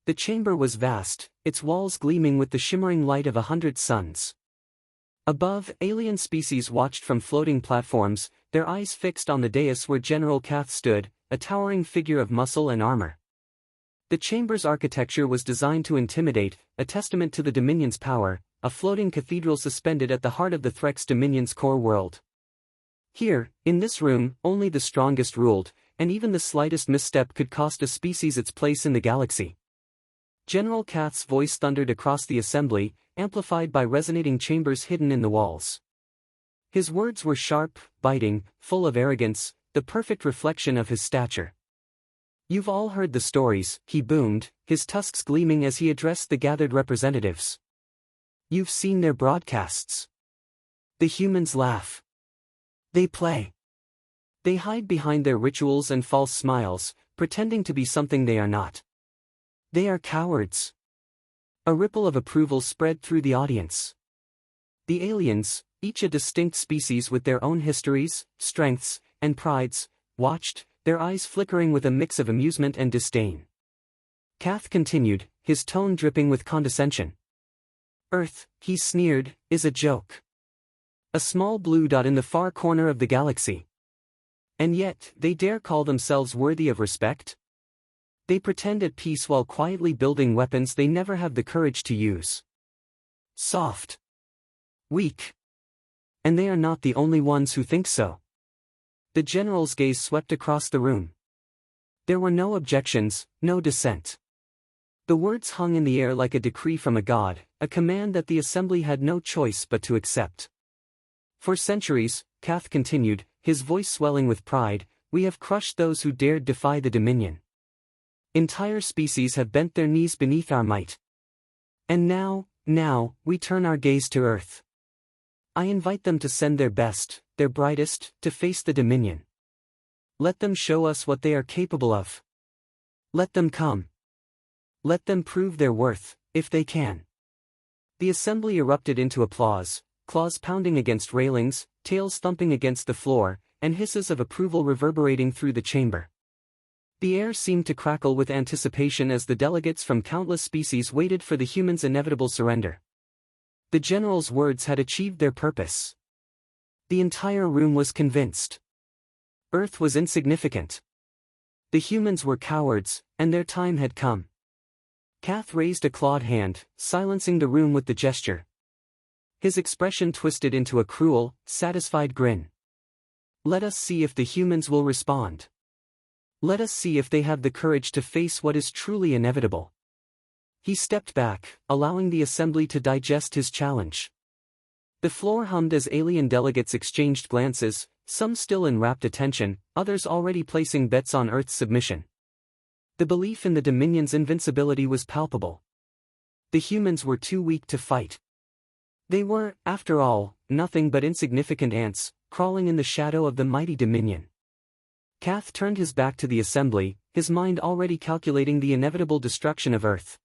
The chamber was vast, its walls gleaming with the shimmering light of 100 suns. Above, alien species watched from floating platforms, their eyes fixed on the dais where General Kath stood, a towering figure of muscle and armor. The chamber's architecture was designed to intimidate, a testament to the Dominion's power, a floating cathedral suspended at the heart of the Threx Dominion's core world. Here, in this room, only the strongest ruled, and even the slightest misstep could cost a species its place in the galaxy. General Kath's voice thundered across the assembly, amplified by resonating chambers hidden in the walls. His words were sharp, biting, full of arrogance, the perfect reflection of his stature. "You've all heard the stories," he boomed, his tusks gleaming as he addressed the gathered representatives. "You've seen their broadcasts. The humans laugh. They play. They hide behind their rituals and false smiles, pretending to be something they are not. They are cowards." A ripple of approval spread through the audience. The aliens, each a distinct species with their own histories, strengths, and prides, watched, their eyes flickering with a mix of amusement and disdain. Kath continued, his tone dripping with condescension. "Earth," he sneered, "is a joke. A small blue dot in the far corner of the galaxy. And yet, they dare call themselves worthy of respect? They pretend at peace while quietly building weapons they never have the courage to use. Soft. Weak. And they are not the only ones who think so." The general's gaze swept across the room. There were no objections, no dissent. The words hung in the air like a decree from a god, a command that the assembly had no choice but to accept. "For centuries," Kath continued, his voice swelling with pride, "we have crushed those who dared defy the Dominion. Entire species have bent their knees beneath our might. And now, we turn our gaze to Earth. I invite them to send their best, their brightest, to face the Dominion. Let them show us what they are capable of. Let them come. Let them prove their worth, if they can." The assembly erupted into applause, claws pounding against railings, tails thumping against the floor, and hisses of approval reverberating through the chamber. The air seemed to crackle with anticipation as the delegates from countless species waited for the humans' inevitable surrender. The general's words had achieved their purpose. The entire room was convinced. Earth was insignificant. The humans were cowards, and their time had come. Kath raised a clawed hand, silencing the room with the gesture. His expression twisted into a cruel, satisfied grin. "Let us see if the humans will respond. Let us see if they have the courage to face what is truly inevitable." He stepped back, allowing the assembly to digest his challenge. The floor hummed as alien delegates exchanged glances, some still in rapt attention, others already placing bets on Earth's submission. The belief in the Dominion's invincibility was palpable. The humans were too weak to fight. They were, after all, nothing but insignificant ants, crawling in the shadow of the mighty Dominion. Kath turned his back to the assembly, his mind already calculating the inevitable destruction of Earth.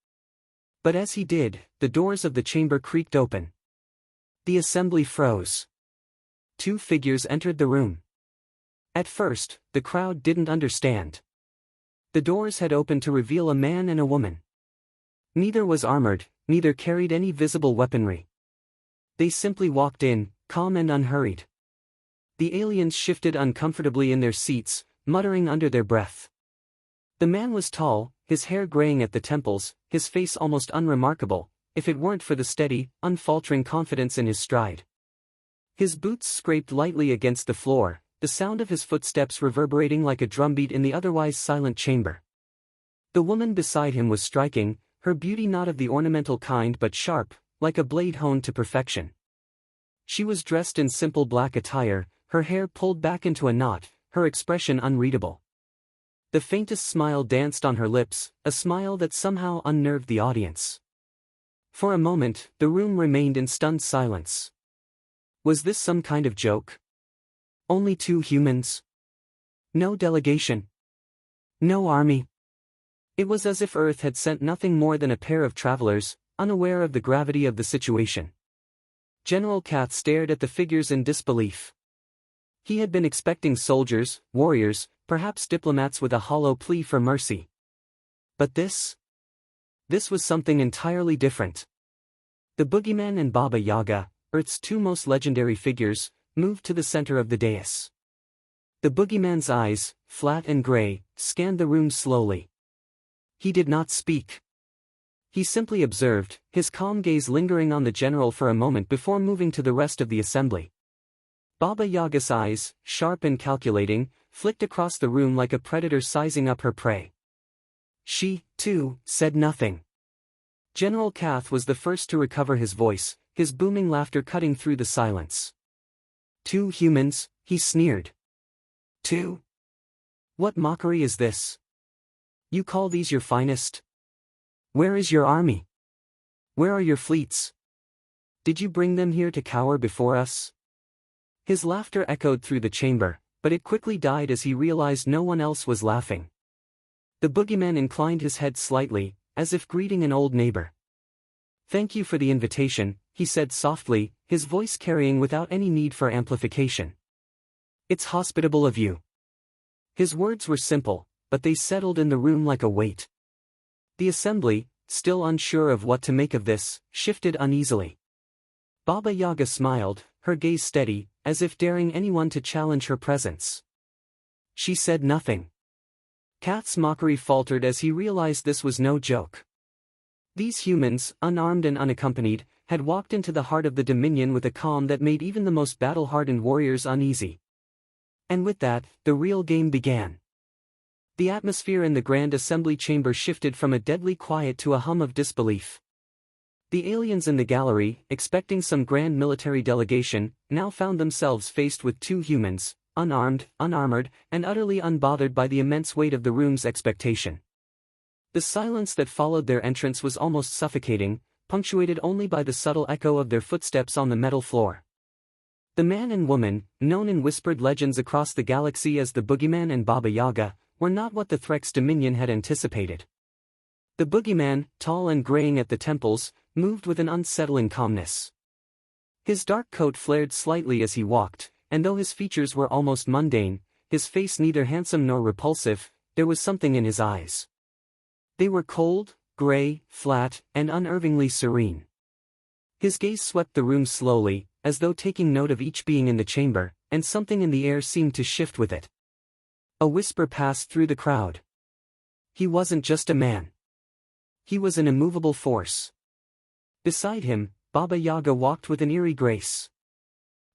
But as he did, the doors of the chamber creaked open. The assembly froze. Two figures entered the room. At first, the crowd didn't understand. The doors had opened to reveal a man and a woman. Neither was armored, neither carried any visible weaponry. They simply walked in, calm and unhurried. The aliens shifted uncomfortably in their seats, muttering under their breath. The man was tall, his hair graying at the temples, his face almost unremarkable, if it weren't for the steady, unfaltering confidence in his stride. His boots scraped lightly against the floor, the sound of his footsteps reverberating like a drumbeat in the otherwise silent chamber. The woman beside him was striking, her beauty not of the ornamental kind but sharp, like a blade honed to perfection. She was dressed in simple black attire, her hair pulled back into a knot, her expression unreadable. The faintest smile danced on her lips, a smile that somehow unnerved the audience. For a moment, the room remained in stunned silence. Was this some kind of joke? Only two humans? No delegation? No army? It was as if Earth had sent nothing more than a pair of travelers, unaware of the gravity of the situation. General Kath stared at the figures in disbelief. He had been expecting soldiers, warriors, perhaps diplomats with a hollow plea for mercy. But this? This was something entirely different. The Boogeyman and Baba Yaga, Earth's two most legendary figures, moved to the center of the dais. The Boogeyman's eyes, flat and gray, scanned the room slowly. He did not speak. He simply observed, his calm gaze lingering on the general for a moment before moving to the rest of the assembly. Baba Yaga's eyes, sharp and calculating, flicked across the room like a predator sizing up her prey. She, too, said nothing. General Kath was the first to recover his voice, his booming laughter cutting through the silence. 2 humans, he sneered. 2? What mockery is this? You call these your finest? Where is your army? Where are your fleets? Did you bring them here to cower before us? His laughter echoed through the chamber, but it quickly died as he realized no one else was laughing. The Boogeyman inclined his head slightly, as if greeting an old neighbor. Thank you for the invitation, he said softly, his voice carrying without any need for amplification. It's hospitable of you. His words were simple, but they settled in the room like a weight. The assembly, still unsure of what to make of this, shifted uneasily. Baba Yaga smiled, her gaze steady, as if daring anyone to challenge her presence. She said nothing. Kath's mockery faltered as he realized this was no joke. These humans, unarmed and unaccompanied, had walked into the heart of the Dominion with a calm that made even the most battle-hardened warriors uneasy. And with that, the real game began. The atmosphere in the Grand Assembly chamber shifted from a deadly quiet to a hum of disbelief. The aliens in the gallery, expecting some grand military delegation, now found themselves faced with 2 humans, unarmed, unarmored, and utterly unbothered by the immense weight of the room's expectation. The silence that followed their entrance was almost suffocating, punctuated only by the subtle echo of their footsteps on the metal floor. The man and woman, known in whispered legends across the galaxy as the Boogeyman and Baba Yaga, were not what the Threx Dominion had anticipated. The Boogeyman, tall and graying at the temples, moved with an unsettling calmness. His dark coat flared slightly as he walked, and though his features were almost mundane, his face neither handsome nor repulsive, there was something in his eyes. They were cold, gray, flat, and unervingly serene. His gaze swept the room slowly, as though taking note of each being in the chamber, and something in the air seemed to shift with it. A whisper passed through the crowd. He wasn't just a man. He was an immovable force. Beside him, Baba Yaga walked with an eerie grace.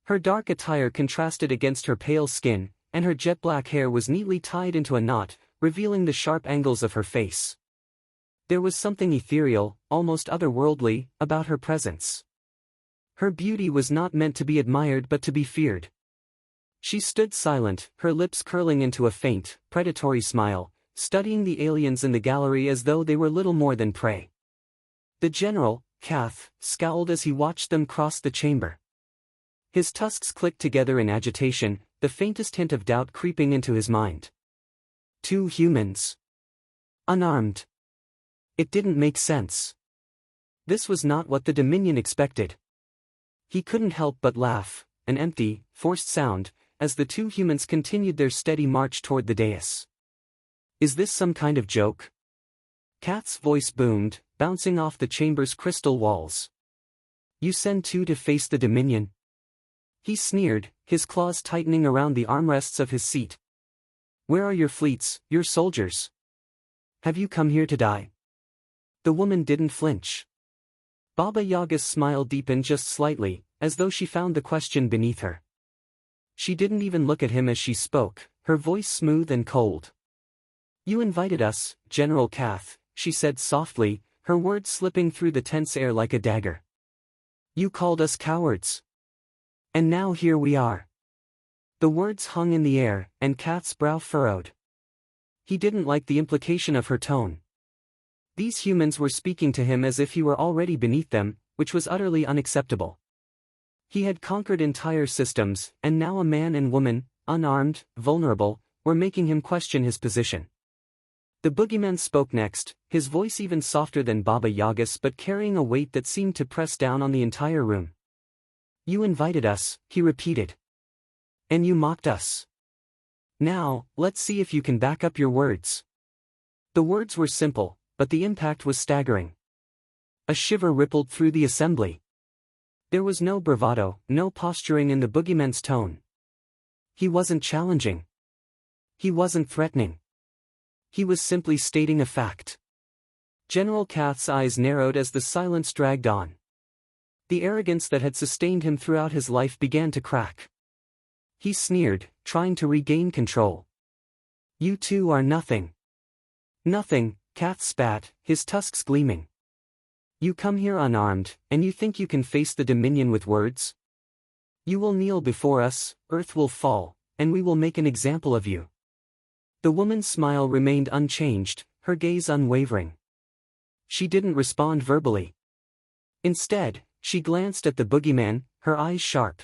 Her dark attire contrasted against her pale skin, and her jet-black hair was neatly tied into a knot, revealing the sharp angles of her face. There was something ethereal, almost otherworldly, about her presence. Her beauty was not meant to be admired but to be feared. She stood silent, her lips curling into a faint, predatory smile, studying the aliens in the gallery as though they were little more than prey. The general, Kath, scowled as he watched them cross the chamber. His tusks clicked together in agitation, the faintest hint of doubt creeping into his mind. 2 humans. Unarmed. It didn't make sense. This was not what the Dominion expected. He couldn't help but laugh, an empty, forced sound, as the 2 humans continued their steady march toward the dais. Is this some kind of joke? Kath's voice boomed, bouncing off the chamber's crystal walls. You send 2 to face the Dominion? He sneered, his claws tightening around the armrests of his seat. Where are your fleets, your soldiers? Have you come here to die? The woman didn't flinch. Baba Yaga's smile deepened just slightly, as though she found the question beneath her. She didn't even look at him as she spoke, her voice smooth and cold. You invited us, General Kath, she said softly, her words slipping through the tense air like a dagger. You called us cowards. And now here we are. The words hung in the air, and Kath's brow furrowed. He didn't like the implication of her tone. These humans were speaking to him as if he were already beneath them, which was utterly unacceptable. He had conquered entire systems, and now a man and woman, unarmed, vulnerable, were making him question his position. The Boogeyman spoke next, his voice even softer than Baba Yaga's but carrying a weight that seemed to press down on the entire room. You invited us, he repeated. And you mocked us. Now, let's see if you can back up your words. The words were simple, but the impact was staggering. A shiver rippled through the assembly. There was no bravado, no posturing in the boogeyman's tone. He wasn't challenging. He wasn't threatening. He was simply stating a fact. General Kath's eyes narrowed as the silence dragged on. The arrogance that had sustained him throughout his life began to crack. He sneered, trying to regain control. "You two are nothing." "Nothing," Kath spat, his tusks gleaming. "You come here unarmed, and you think you can face the Dominion with words? You will kneel before us, Earth will fall, and we will make an example of you." The woman's smile remained unchanged, her gaze unwavering. She didn't respond verbally. Instead, she glanced at the boogeyman, her eyes sharp.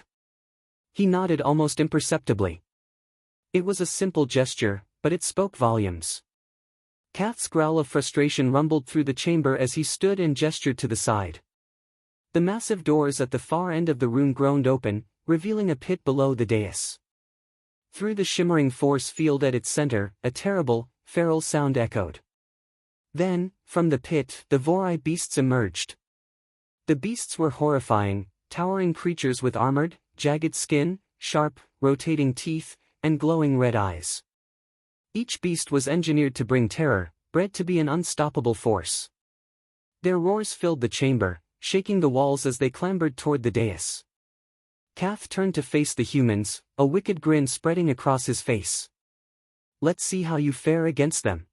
He nodded almost imperceptibly. It was a simple gesture, but it spoke volumes. Kath's growl of frustration rumbled through the chamber as he stood and gestured to the side. The massive doors at the far end of the room groaned open, revealing a pit below the dais. Through the shimmering force field at its center, a terrible, feral sound echoed. Then, from the pit, the Vorai beasts emerged. The beasts were horrifying, towering creatures with armored, jagged skin, sharp, rotating teeth, and glowing red eyes. Each beast was engineered to bring terror, bred to be an unstoppable force. Their roars filled the chamber, shaking the walls as they clambered toward the dais. Kath turned to face the humans, a wicked grin spreading across his face. "Let's see how you fare against them."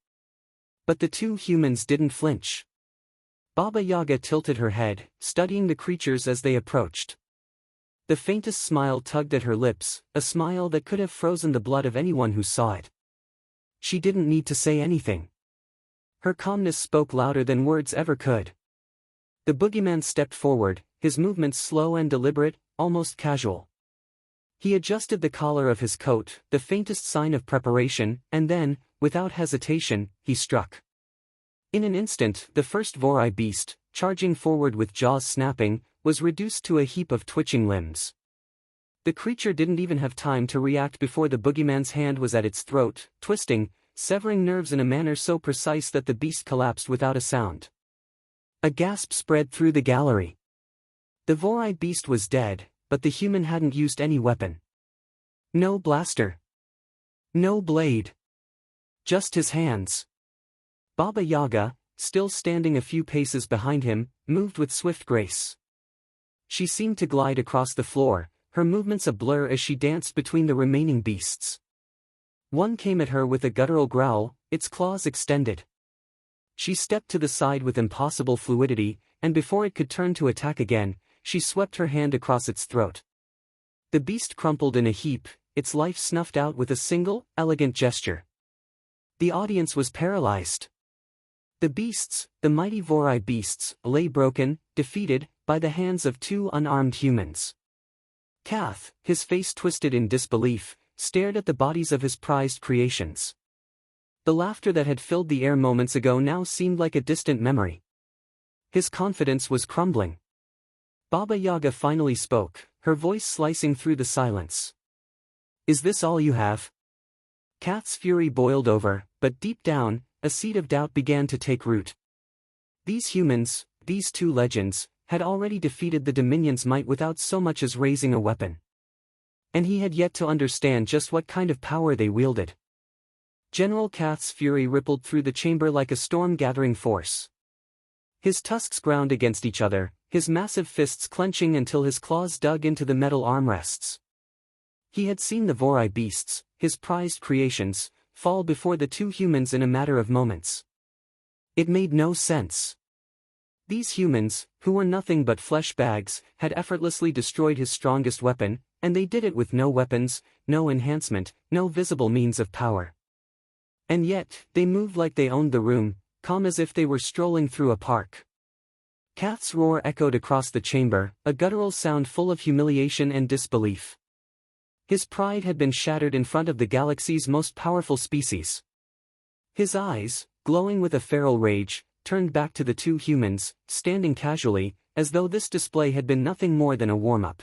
But the two humans didn't flinch. Baba Yaga tilted her head, studying the creatures as they approached. The faintest smile tugged at her lips, a smile that could have frozen the blood of anyone who saw it. She didn't need to say anything. Her calmness spoke louder than words ever could. The boogeyman stepped forward, his movements slow and deliberate, almost casual. He adjusted the collar of his coat, the faintest sign of preparation, and then, without hesitation, he struck. In an instant, the first Vorai beast, charging forward with jaws snapping, was reduced to a heap of twitching limbs. The creature didn't even have time to react before the boogeyman's hand was at its throat, twisting, severing nerves in a manner so precise that the beast collapsed without a sound. A gasp spread through the gallery. The Vorai beast was dead, but the human hadn't used any weapon. No blaster. No blade. Just his hands. Baba Yaga, still standing a few paces behind him, moved with swift grace. She seemed to glide across the floor, her movements a blur as she danced between the remaining beasts. One came at her with a guttural growl, its claws extended. She stepped to the side with impossible fluidity, and before it could turn to attack again, she swept her hand across its throat. The beast crumpled in a heap, its life snuffed out with a single, elegant gesture. The audience was paralyzed. The beasts, the mighty Vorai beasts, lay broken, defeated, by the hands of two unarmed humans. Kath, his face twisted in disbelief, stared at the bodies of his prized creations. The laughter that had filled the air moments ago now seemed like a distant memory. His confidence was crumbling. Baba Yaga finally spoke, her voice slicing through the silence. "Is this all you have?" Kath's fury boiled over, but deep down, a seed of doubt began to take root. These humans, these two legends, had already defeated the Dominion's might without so much as raising a weapon. And he had yet to understand just what kind of power they wielded. General Kath's fury rippled through the chamber like a storm-gathering force. His tusks ground against each other, his massive fists clenching until his claws dug into the metal armrests. He had seen the Vorai beasts, his prized creations, fall before the two humans in a matter of moments. It made no sense. These humans, who were nothing but flesh bags, had effortlessly destroyed his strongest weapon, and they did it with no weapons, no enhancement, no visible means of power. And yet, they moved like they owned the room, calm as if they were strolling through a park. Kath's roar echoed across the chamber, a guttural sound full of humiliation and disbelief. His pride had been shattered in front of the galaxy's most powerful species. His eyes, glowing with a feral rage, turned back to the two humans, standing casually, as though this display had been nothing more than a warm-up.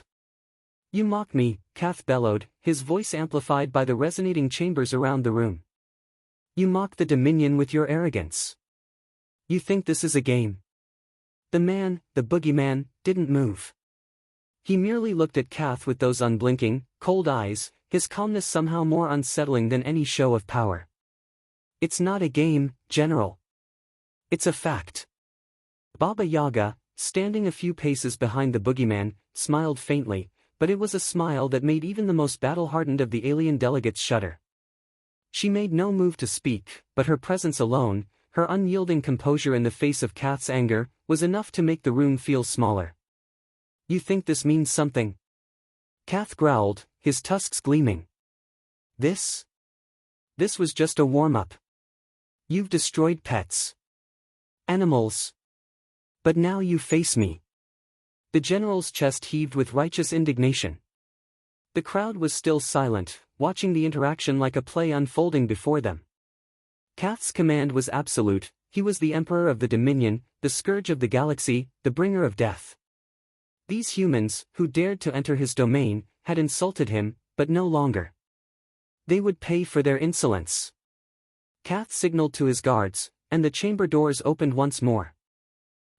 "You mock me," Kath bellowed, his voice amplified by the resonating chambers around the room. "You mock the Dominion with your arrogance. You think this is a game? The man, the boogeyman, didn't move. He merely looked at Kath with those unblinking, cold eyes, his calmness somehow more unsettling than any show of power. It's not a game, General. It's a fact. Baba Yaga, standing a few paces behind the boogeyman, smiled faintly, but it was a smile that made even the most battle-hardened of the alien delegates shudder. She made no move to speak, but her presence alone, her unyielding composure in the face of Kath's anger, was enough to make the room feel smaller. You think this means something? Kath growled, his tusks gleaming. This was just a warm-up. You've destroyed pets. Animals. But now you face me. The general's chest heaved with righteous indignation. The crowd was still silent, watching the interaction like a play unfolding before them. Kath's command was absolute. He was the emperor of the Dominion, the scourge of the galaxy, the bringer of death. These humans, who dared to enter his domain, had insulted him, but no longer. They would pay for their insolence. Kath signaled to his guards, and the chamber doors opened once more.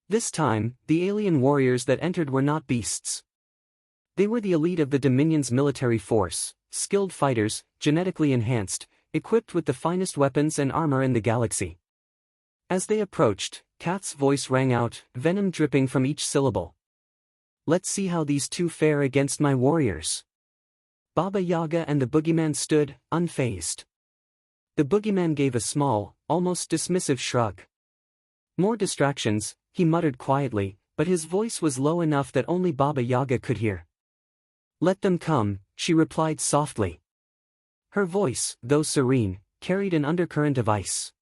This time, the alien warriors that entered were not beasts. They were the elite of the Dominion's military force, skilled fighters, genetically enhanced, equipped with the finest weapons and armor in the galaxy. As they approached, Kath's voice rang out, venom dripping from each syllable. Let's see how these two fare against my warriors. Baba Yaga and the boogeyman stood, unfazed. The boogeyman gave a small, almost dismissive shrug. More distractions, he muttered quietly, but his voice was low enough that only Baba Yaga could hear. Let them come, she replied softly. Her voice, though serene, carried an undercurrent of ice.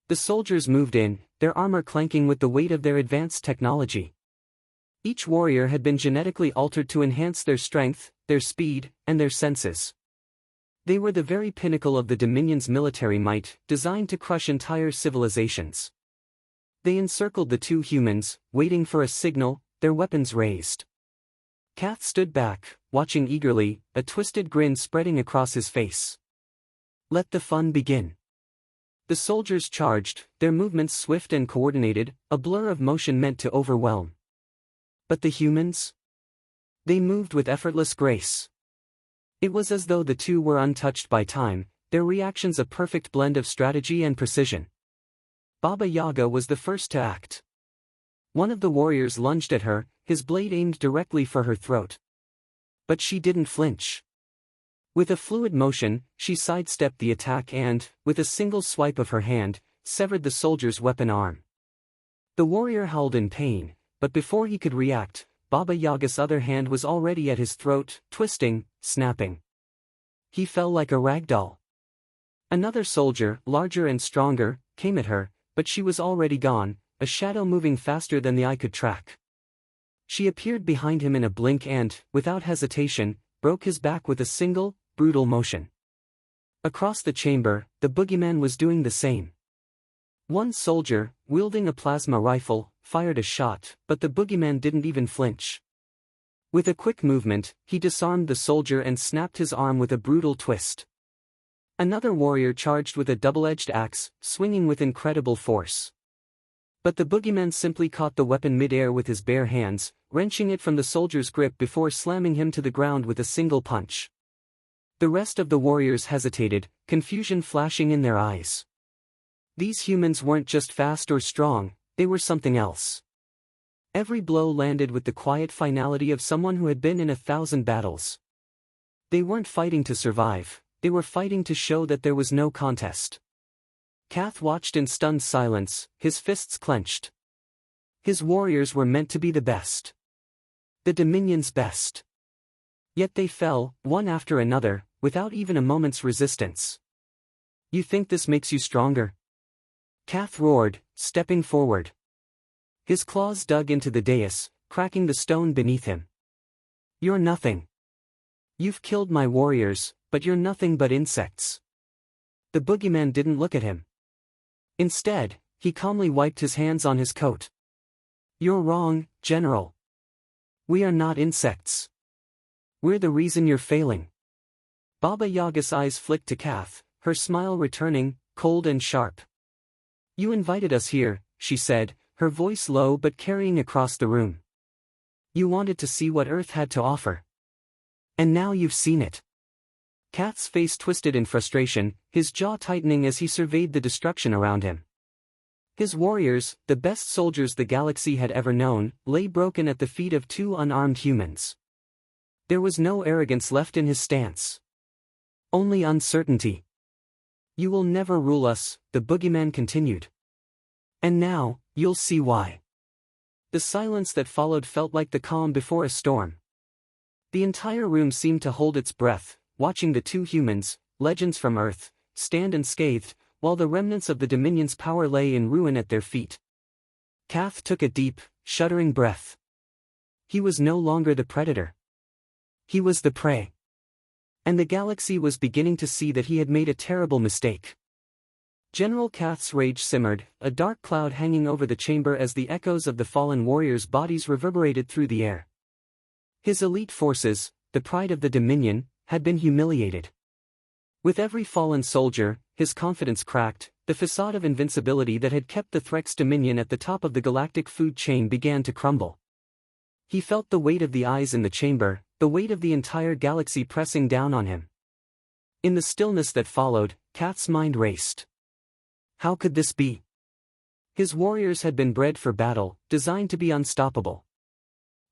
The soldiers moved in, their armor clanking with the weight of their advanced technology. Each warrior had been genetically altered to enhance their strength, their speed, and their senses. They were the very pinnacle of the Dominion's military might, designed to crush entire civilizations. They encircled the two humans, waiting for a signal, their weapons raised. Kath stood back, watching eagerly, a twisted grin spreading across his face. Let the fun begin. The soldiers charged, their movements swift and coordinated, a blur of motion meant to overwhelm. But the humans? They moved with effortless grace. It was as though the two were untouched by time, their reactions a perfect blend of strategy and precision. Baba Yaga was the first to act. One of the warriors lunged at her, his blade aimed directly for her throat. But she didn't flinch. With a fluid motion, she sidestepped the attack and, with a single swipe of her hand, severed the soldier's weapon arm. The warrior howled in pain, but before he could react, Baba Yaga's other hand was already at his throat, twisting, snapping. He fell like a rag doll. Another soldier, larger and stronger, came at her, but she was already gone, a shadow moving faster than the eye could track. She appeared behind him in a blink and, without hesitation, broke his back with a single, brutal motion. Across the chamber, the boogeyman was doing the same. One soldier, wielding a plasma rifle, fired a shot, but the boogeyman didn't even flinch. With a quick movement, he disarmed the soldier and snapped his arm with a brutal twist. Another warrior charged with a double-edged axe, swinging with incredible force. But the boogeyman simply caught the weapon mid-air with his bare hands, wrenching it from the soldier's grip before slamming him to the ground with a single punch. The rest of the warriors hesitated, confusion flashing in their eyes. These humans weren't just fast or strong, they were something else. Every blow landed with the quiet finality of someone who had been in 1,000 battles. They weren't fighting to survive, they were fighting to show that there was no contest. Kath watched in stunned silence, his fists clenched. His warriors were meant to be the best. The Dominion's best. Yet they fell, one after another, without even a moment's resistance. You think this makes you stronger? Kath roared, stepping forward. His claws dug into the dais, cracking the stone beneath him. You're nothing. You've killed my warriors, but you're nothing but insects. The boogeyman didn't look at him. Instead, he calmly wiped his hands on his coat. You're wrong, General. We are not insects. We're the reason you're failing. Baba Yaga's eyes flicked to Kath, her smile returning, cold and sharp. You invited us here, she said, her voice low but carrying across the room. You wanted to see what Earth had to offer. And now you've seen it. Kath's face twisted in frustration, his jaw tightening as he surveyed the destruction around him. His warriors, the best soldiers the galaxy had ever known, lay broken at the feet of two unarmed humans. There was no arrogance left in his stance. Only uncertainty. You will never rule us, the boogeyman continued. And now, you'll see why. The silence that followed felt like the calm before a storm. The entire room seemed to hold its breath, watching the two humans, legends from Earth, stand unscathed, while the remnants of the Dominion's power lay in ruin at their feet. Kath took a deep, shuddering breath. He was no longer the predator. He was the prey. And the galaxy was beginning to see that he had made a terrible mistake. General Kath's rage simmered, a dark cloud hanging over the chamber as the echoes of the fallen warriors' bodies reverberated through the air. His elite forces, the pride of the Dominion, had been humiliated. With every fallen soldier, his confidence cracked, the facade of invincibility that had kept the Threx Dominion at the top of the galactic food chain began to crumble. He felt the weight of the eyes in the chamber, the weight of the entire galaxy pressing down on him. In the stillness that followed, Kath's mind raced. How could this be? His warriors had been bred for battle, designed to be unstoppable.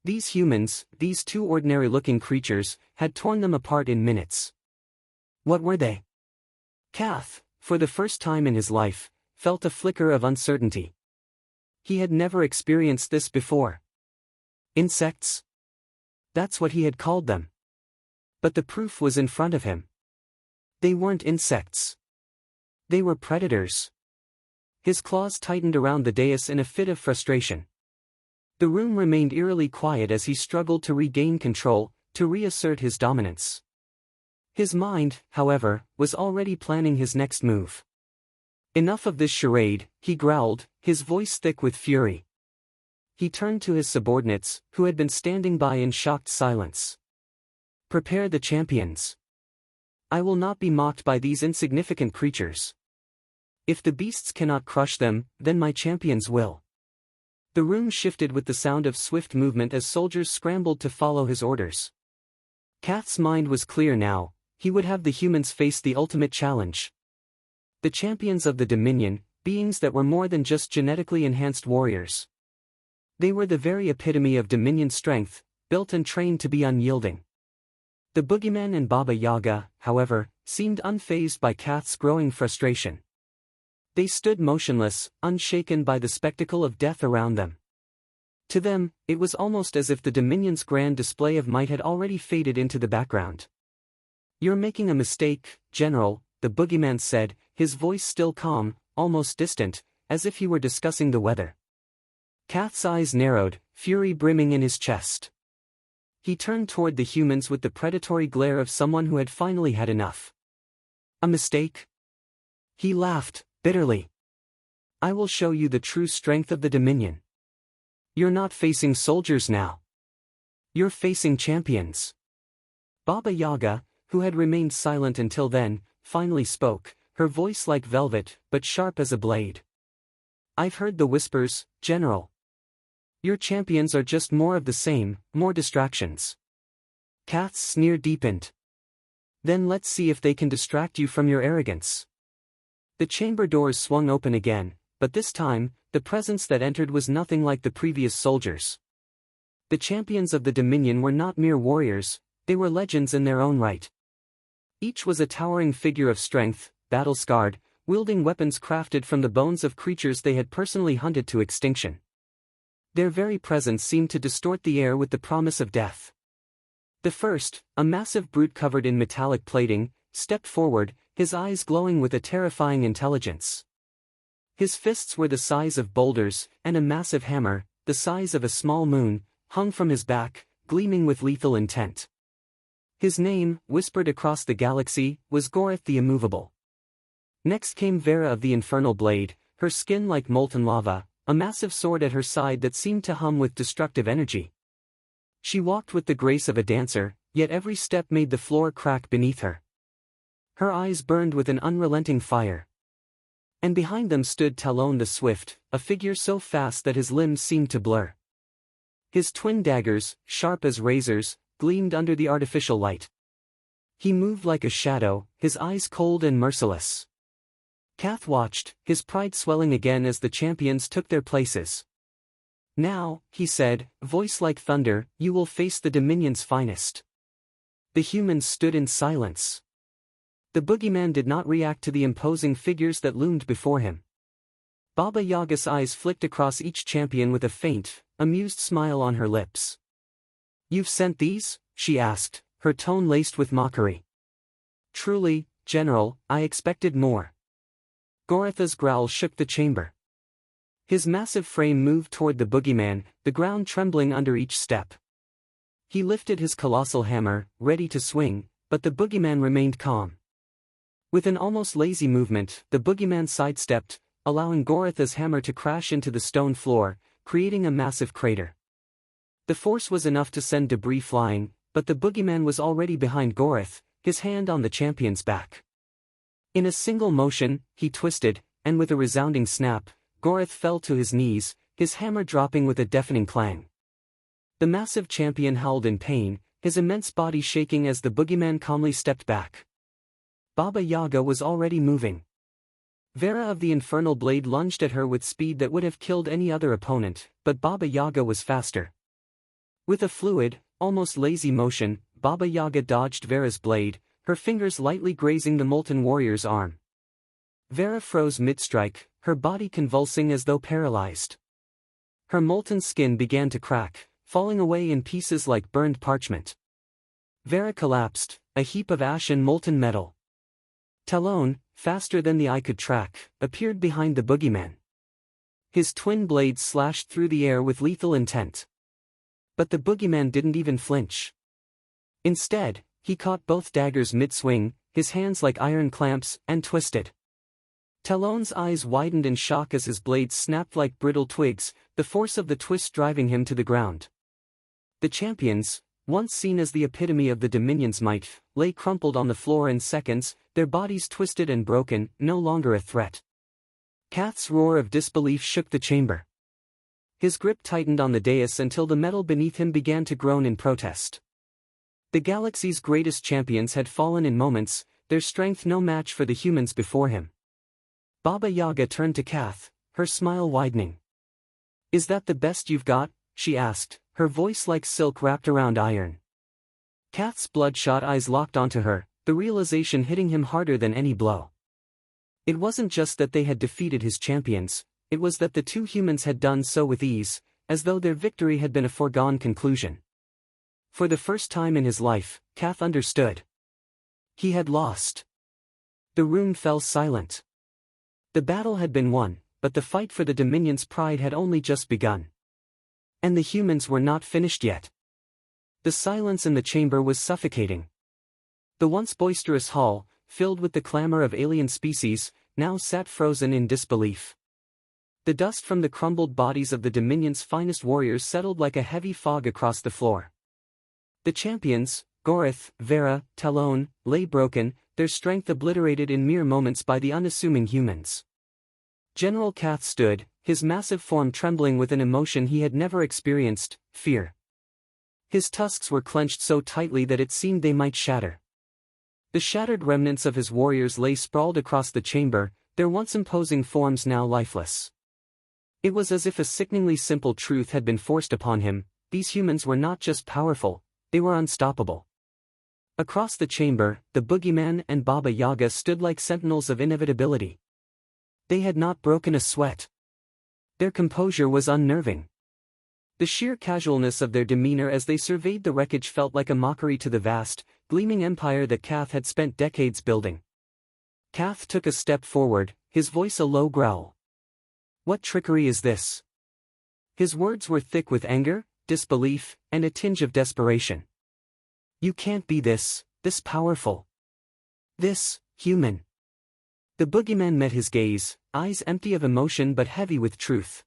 These humans, these two ordinary-looking creatures, had torn them apart in minutes. What were they? Kath, for the first time in his life, felt a flicker of uncertainty. He had never experienced this before. Insects? That's what he had called them. But the proof was in front of him. They weren't insects. They were predators. His claws tightened around the dais in a fit of frustration. The room remained eerily quiet as he struggled to regain control, to reassert his dominance. His mind, however, was already planning his next move. Enough of this charade, he growled, his voice thick with fury. He turned to his subordinates, who had been standing by in shocked silence. Prepare the champions. I will not be mocked by these insignificant creatures. If the beasts cannot crush them, then my champions will. The room shifted with the sound of swift movement as soldiers scrambled to follow his orders. Kath's mind was clear now, he would have the humans face the ultimate challenge. The champions of the Dominion, beings that were more than just genetically enhanced warriors. They were the very epitome of Dominion strength, built and trained to be unyielding. The Boogeyman and Baba Yaga, however, seemed unfazed by Kath's growing frustration. They stood motionless, unshaken by the spectacle of death around them. To them, it was almost as if the Dominion's grand display of might had already faded into the background. You're making a mistake, General, the Boogeyman said, his voice still calm, almost distant, as if he were discussing the weather. Kath's eyes narrowed, fury brimming in his chest. He turned toward the humans with the predatory glare of someone who had finally had enough. A mistake? He laughed, bitterly. I will show you the true strength of the Dominion. You're not facing soldiers now. You're facing champions. Baba Yaga, who had remained silent until then, finally spoke, her voice like velvet, but sharp as a blade. I've heard the whispers, General. Your champions are just more of the same, more distractions. Kath's sneer deepened. Then let's see if they can distract you from your arrogance. The chamber doors swung open again, but this time, the presence that entered was nothing like the previous soldiers. The champions of the Dominion were not mere warriors, they were legends in their own right. Each was a towering figure of strength, battle-scarred, wielding weapons crafted from the bones of creatures they had personally hunted to extinction. Their very presence seemed to distort the air with the promise of death. The first, a massive brute covered in metallic plating, stepped forward, his eyes glowing with a terrifying intelligence. His fists were the size of boulders, and a massive hammer, the size of a small moon, hung from his back, gleaming with lethal intent. His name, whispered across the galaxy, was Goreth the Immovable. Next came Vera of the Infernal Blade, her skin like molten lava, a massive sword at her side that seemed to hum with destructive energy. She walked with the grace of a dancer, yet every step made the floor crack beneath her. Her eyes burned with an unrelenting fire. And behind them stood Talon the Swift, a figure so fast that his limbs seemed to blur. His twin daggers, sharp as razors, gleamed under the artificial light. He moved like a shadow, his eyes cold and merciless. Kath watched, his pride swelling again as the champions took their places. "Now," he said, voice like thunder, "you will face the Dominion's finest." The humans stood in silence. The boogeyman did not react to the imposing figures that loomed before him. Baba Yaga's eyes flicked across each champion with a faint, amused smile on her lips. "You've sent these?" she asked, her tone laced with mockery. "Truly, General, I expected more." Goratha's growl shook the chamber. His massive frame moved toward the boogeyman, the ground trembling under each step. He lifted his colossal hammer, ready to swing, but the boogeyman remained calm. With an almost lazy movement, the boogeyman sidestepped, allowing Goratha's hammer to crash into the stone floor, creating a massive crater. The force was enough to send debris flying, but the boogeyman was already behind Gorath, his hand on the champion's back. In a single motion, he twisted, and with a resounding snap, Gorath fell to his knees, his hammer dropping with a deafening clang. The massive champion howled in pain, his immense body shaking as the boogeyman calmly stepped back. Baba Yaga was already moving. Vera of the Infernal Blade lunged at her with speed that would have killed any other opponent, but Baba Yaga was faster. With a fluid, almost lazy motion, Baba Yaga dodged Vera's blade, her fingers lightly grazing the molten warrior's arm. Vera froze mid-strike, her body convulsing as though paralyzed. Her molten skin began to crack, falling away in pieces like burned parchment. Vera collapsed, a heap of ash and molten metal. Talon, faster than the eye could track, appeared behind the boogeyman. His twin blades slashed through the air with lethal intent. But the boogeyman didn't even flinch. Instead, he caught both daggers mid-swing, his hands like iron clamps, and twisted. Talon's eyes widened in shock as his blades snapped like brittle twigs, the force of the twist driving him to the ground. The champions, once seen as the epitome of the Dominion's might, lay crumpled on the floor in seconds, their bodies twisted and broken, no longer a threat. Kath's roar of disbelief shook the chamber. His grip tightened on the dais until the metal beneath him began to groan in protest. The galaxy's greatest champions had fallen in moments, their strength no match for the humans before him. Baba Yaga turned to Kath, her smile widening. "Is that the best you've got?" she asked, her voice like silk wrapped around iron. Kath's bloodshot eyes locked onto her, the realization hitting him harder than any blow. It wasn't just that they had defeated his champions, it was that the two humans had done so with ease, as though their victory had been a foregone conclusion. For the first time in his life, Kath understood. He had lost. The room fell silent. The battle had been won, but the fight for the Dominion's pride had only just begun. And the humans were not finished yet. The silence in the chamber was suffocating. The once boisterous hall, filled with the clamor of alien species, now sat frozen in disbelief. The dust from the crumbled bodies of the Dominion's finest warriors settled like a heavy fog across the floor. The champions, Gorath, Vera, Talon, lay broken, their strength obliterated in mere moments by the unassuming humans. General Kath stood, his massive form trembling with an emotion he had never experienced, fear. His tusks were clenched so tightly that it seemed they might shatter. The shattered remnants of his warriors lay sprawled across the chamber, their once imposing forms now lifeless. It was as if a sickeningly simple truth had been forced upon him: these humans were not just powerful, they were unstoppable. Across the chamber, the Boogeyman and Baba Yaga stood like sentinels of inevitability. They had not broken a sweat. Their composure was unnerving. The sheer casualness of their demeanor as they surveyed the wreckage felt like a mockery to the vast, gleaming empire that Kath had spent decades building. Kath took a step forward, his voice a low growl. "What trickery is this?" His words were thick with anger, disbelief, and a tinge of desperation. "You can't be this powerful. This, human." The Boogeyman met his gaze, eyes empty of emotion but heavy with truth.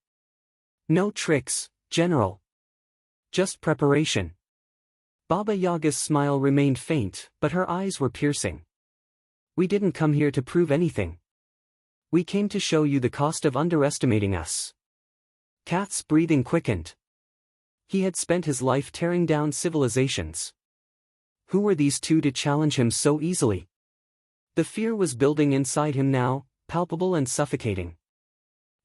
"No tricks, General. Just preparation." Baba Yaga's smile remained faint, but her eyes were piercing. "We didn't come here to prove anything. We came to show you the cost of underestimating us. Kath's breathing quickened. He had spent his life tearing down civilizations. Who were these two to challenge him so easily? The fear was building inside him now, palpable and suffocating.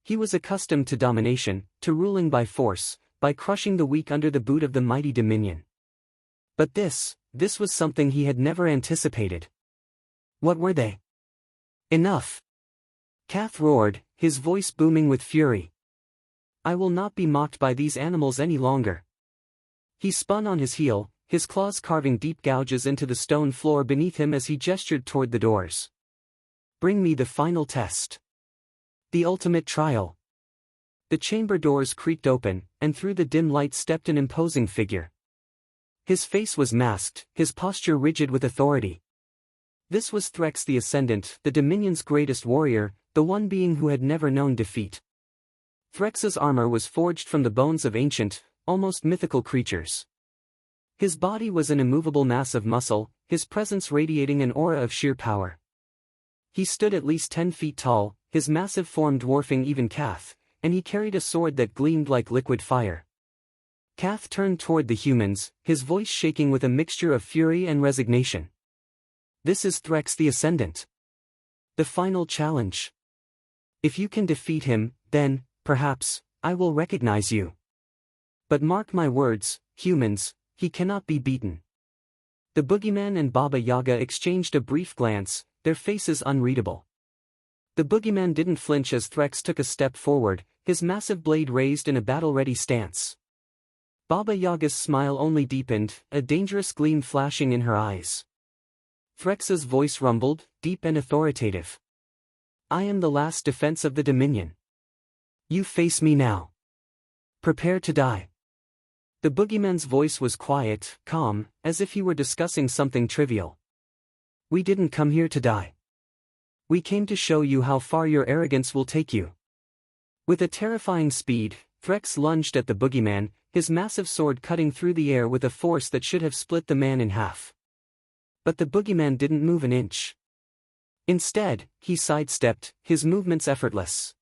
He was accustomed to domination, to ruling by force, by crushing the weak under the boot of the mighty dominion. But this was something he had never anticipated. What were they? Enough! Kath roared, his voice booming with fury. I will not be mocked by these animals any longer. He spun on his heel, his claws carving deep gouges into the stone floor beneath him as he gestured toward the doors. Bring me the final test. The ultimate trial. The chamber doors creaked open, and through the dim light stepped an imposing figure. His face was masked, his posture rigid with authority. This was Threx the Ascendant, the Dominion's greatest warrior, the one being who had never known defeat. Threx's armor was forged from the bones of ancient, almost mythical creatures. His body was an immovable mass of muscle, his presence radiating an aura of sheer power. He stood at least 10 feet tall, his massive form dwarfing even Kath, and he carried a sword that gleamed like liquid fire. Kath turned toward the humans, his voice shaking with a mixture of fury and resignation. This is Threx the Ascendant. The final challenge. If you can defeat him, then, perhaps, I will recognize you. But mark my words, humans, he cannot be beaten. The Boogeyman and Baba Yaga exchanged a brief glance, their faces unreadable. The Boogeyman didn't flinch as Threx took a step forward, his massive blade raised in a battle-ready stance. Baba Yaga's smile only deepened, a dangerous gleam flashing in her eyes. Threx's voice rumbled, deep and authoritative. I am the last defense of the Dominion. You face me now. Prepare to die. The Boogeyman's voice was quiet, calm, as if he were discussing something trivial. We didn't come here to die. We came to show you how far your arrogance will take you. With a terrifying speed, Threx lunged at the Boogeyman, his massive sword cutting through the air with a force that should have split the man in half. But the Boogeyman didn't move an inch. Instead, he sidestepped, his movements effortless.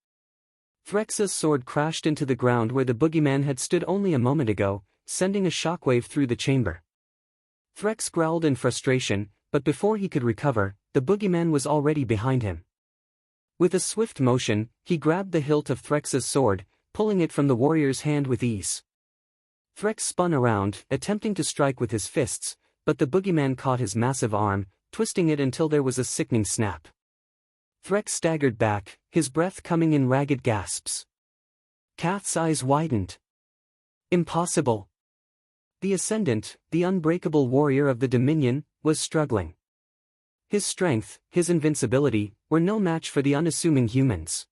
Threx's sword crashed into the ground where the Boogeyman had stood only a moment ago, sending a shockwave through the chamber. Threx growled in frustration, but before he could recover, the Boogeyman was already behind him. With a swift motion, he grabbed the hilt of Threx's sword, pulling it from the warrior's hand with ease. Threx spun around, attempting to strike with his fists, but the Boogeyman caught his massive arm, twisting it until there was a sickening snap. Threx staggered back, his breath coming in ragged gasps. Kath's eyes widened. Impossible. The Ascendant, the unbreakable warrior of the Dominion, was struggling. His strength, his invincibility, were no match for the unassuming humans.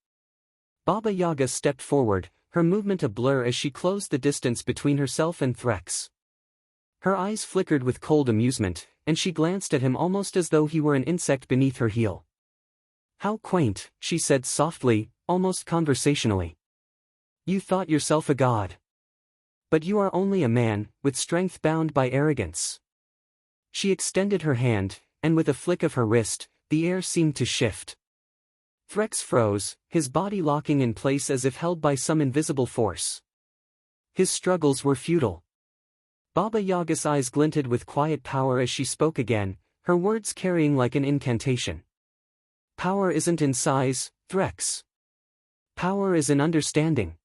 Baba Yaga stepped forward, her movement a blur as she closed the distance between herself and Threx. Her eyes flickered with cold amusement, and she glanced at him almost as though he were an insect beneath her heel. How quaint, she said softly, almost conversationally. You thought yourself a god. But you are only a man, with strength bound by arrogance. She extended her hand, and with a flick of her wrist, the air seemed to shift. Threx froze, his body locking in place as if held by some invisible force. His struggles were futile. Baba Yaga's eyes glinted with quiet power as she spoke again, her words carrying like an incantation. Power isn't in size, Threx. Power is in understanding.